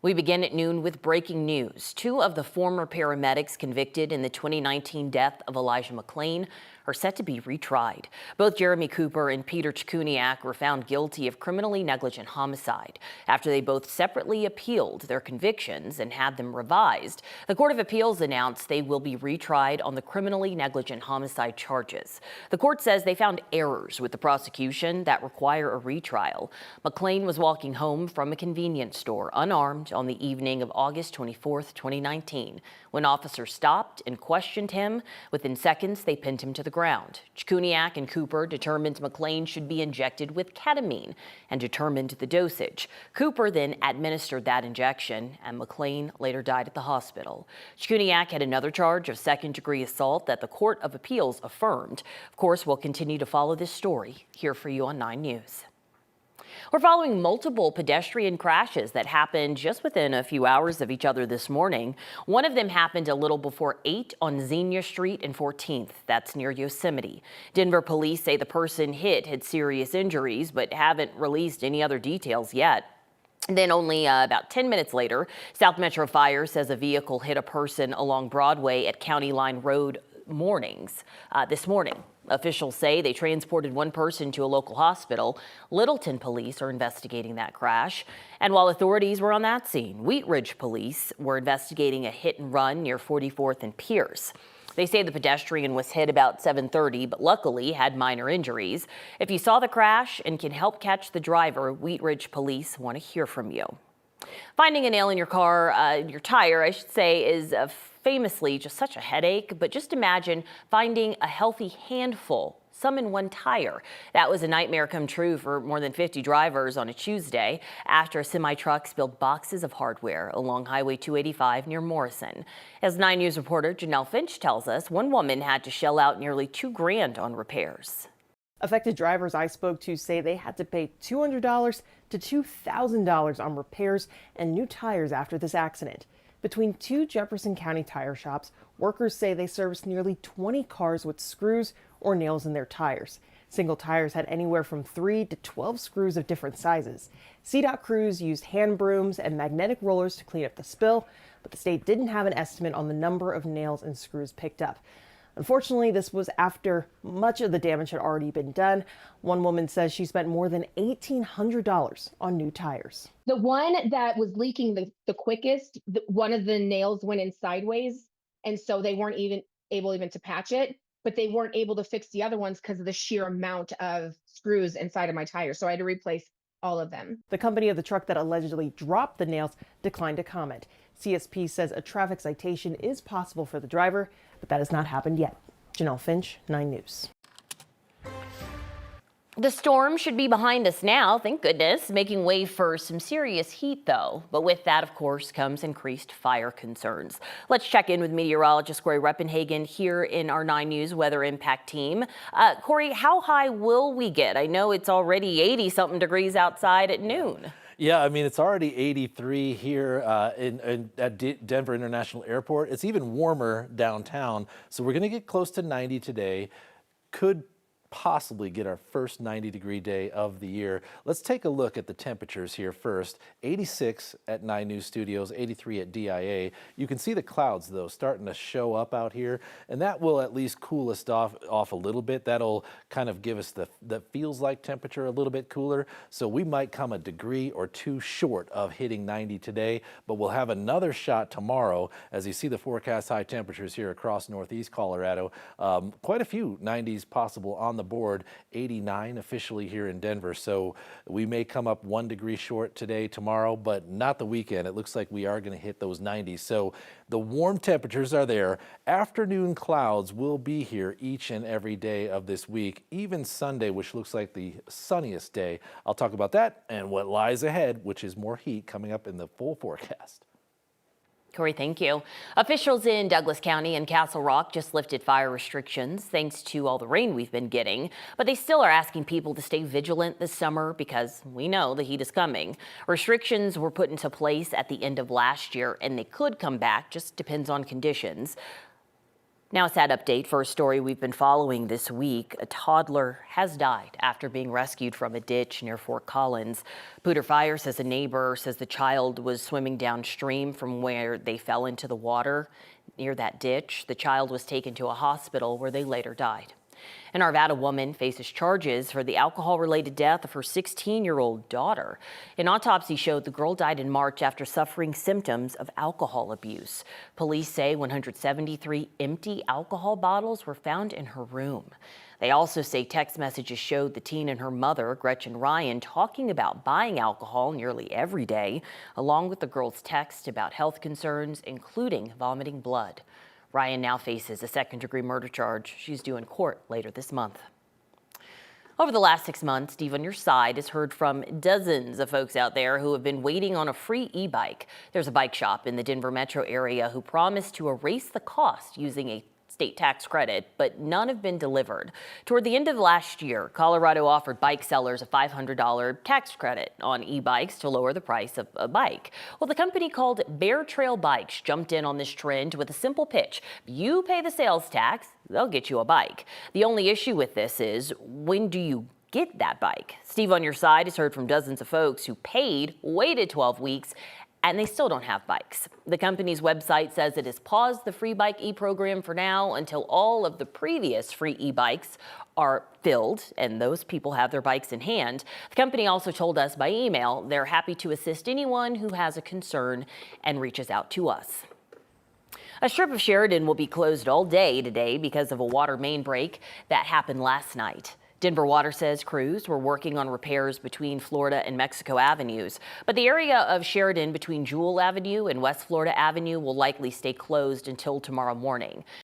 We begin at noon with breaking news. Two of the former paramedics convicted in the 2019 death of Elijah McClain are set to be retried. Both Jeremy Cooper and Peter Chkuniak were found guilty of criminally negligent homicide after they both separately appealed their convictions and had them revised. The Court of Appeals announced they will be retried on the criminally negligent homicide charges. The court says they found errors with the prosecution that require a retrial. McClain was walking home from a convenience store unarmed on the evening of August 24, 2019. When officers stopped and questioned him, within seconds they pinned him to the ground. Chkuniak and Cooper determined McClain should be injected with ketamine and determined the dosage. Cooper then administered that injection, and McClain later died at the hospital. Chkuniak had another charge of second-degree assault that the Court of Appeals affirmed. Of course, we'll continue to follow this story here for you on 9 News. We're following multiple pedestrian crashes that happened just within a few hours of each other this morning. One of them happened a little before 8 on Xenia Street and 14th. That's near Yosemite. Denver police say the person hit had serious injuries, but haven't released any other details yet. And then only about 10 minutes later, South Metro Fire says a vehicle hit a person along Broadway at County Line Road this morning. Officials say they transported one person to a local hospital. Littleton police are investigating that crash. And while authorities were on that scene, Wheat Ridge police were investigating a hit and run near 44th and Pierce. They say the pedestrian was hit about 7:30, but luckily had minor injuries. If you saw the crash and can help catch the driver, Wheat Ridge police want to hear from you. Finding a nail in your car, your tire, I should say, is famously just such a headache. But just imagine finding a healthy handful, some in one tire. That was a nightmare come true for more than 50 drivers on a Tuesday after a semi-truck spilled boxes of hardware along Highway 285 near Morrison. As 9 News reporter Janelle Finch tells us, one woman had to shell out nearly $2,000 on repairs. Affected drivers I spoke to say they had to pay $200 to $2,000 on repairs and new tires after this accident. Between two Jefferson County tire shops, workers say they serviced nearly 20 cars with screws or nails in their tires. Single tires had anywhere from 3 to 12 screws of different sizes. CDOT crews used hand brooms and magnetic rollers to clean up the spill, but the state didn't have an estimate on the number of nails and screws picked up. Unfortunately, this was after much of the damage had already been done. One woman says she spent more than $1,800 on new tires. The one that was leaking the quickest, one of the nails went in sideways, and so they weren't even able to patch it, but they weren't able to fix the other ones because of the sheer amount of screws inside of my tire. So I had to replace all of them. The company of the truck that allegedly dropped the nails declined to comment. CSP says a traffic citation is possible for the driver, but that has not happened yet. Janelle Finch, 9 News. The storm should be behind us now, thank goodness, making way for some serious heat, though. But with that, of course, comes increased fire concerns. Let's check in with meteorologist Corey Reppenhagen here in our 9 News Weather Impact team. Corey, how high will we get? I know it's already 80-something degrees outside at noon. Yeah, I mean, it's already 83 here at Denver International Airport. It's even warmer downtown, so we're going to get close to 90 today. Could possibly get our first 90-degree day of the year. Let's take a look at the temperatures here first. 86 at 9 News Studios, 83 at DIA. You can see the clouds, though, starting to show up out here, and that will at least cool us off a little bit. That'll kind of give us the feels like temperature a little bit cooler, so we might come a degree or two short of hitting 90 today, but we'll have another shot tomorrow. As you see the forecast high temperatures here across northeast Colorado, quite a few 90s possible on the board, 89 officially here in Denver. So we may come up 1 degree short today, tomorrow, but not the weekend. It looks like we are going to hit those 90s. So the warm temperatures are there. Afternoon clouds will be here each and every day of this week, even Sunday, which looks like the sunniest day. I'll talk about that and what lies ahead, which is more heat coming up in the full forecast. Corey, thank you. Officials in Douglas County and Castle Rock just lifted fire restrictions thanks to all the rain we've been getting, but they still are asking people to stay vigilant this summer because we know the heat is coming. Restrictions were put into place at the end of last year and they could come back, just depends on conditions. Now a sad update for a story we've been following this week. A toddler has died after being rescued from a ditch near Fort Collins. Poudre Fire says a neighbor says the child was swimming downstream from where they fell into the water. Near that ditch, the child was taken to a hospital where they later died. An Arvada woman faces charges for the alcohol-related death of her 16-year-old daughter. An autopsy showed the girl died in March after suffering symptoms of alcohol abuse. Police say 173 empty alcohol bottles were found in her room. They also say text messages showed the teen and her mother, Gretchen Ryan, talking about buying alcohol nearly every day, along with the girl's text about health concerns, including vomiting blood. Ryan now faces a second-degree murder charge. She's due in court later this month. Over the last 6 months, Steve on your side has heard from dozens of folks out there who have been waiting on a free e-bike. There's a bike shop in the Denver metro area who promised to erase the cost using a state tax credit, but none have been delivered. Toward the end of last year, Colorado offered bike sellers a $500 tax credit on e-bikes to lower the price of a bike. Well, the company called Bear Trail Bikes jumped in on this trend with a simple pitch. You pay the sales tax, they'll get you a bike. The only issue with this is, when do you get that bike? Steve on your side has heard from dozens of folks who paid, waited 12 weeks, and they still don't have bikes. The company's website says it has paused the free bike e-program for now until all of the previous free e-bikes are filled and those people have their bikes in hand. The company also told us by email they're happy to assist anyone who has a concern and reaches out to us. A strip of Sheridan will be closed all day today because of a water main break that happened last night. Denver Water says crews were working on repairs between Florida and Mexico avenues, but the area of Sheridan between Jewel Avenue and West Florida Avenue will likely stay closed until tomorrow morning.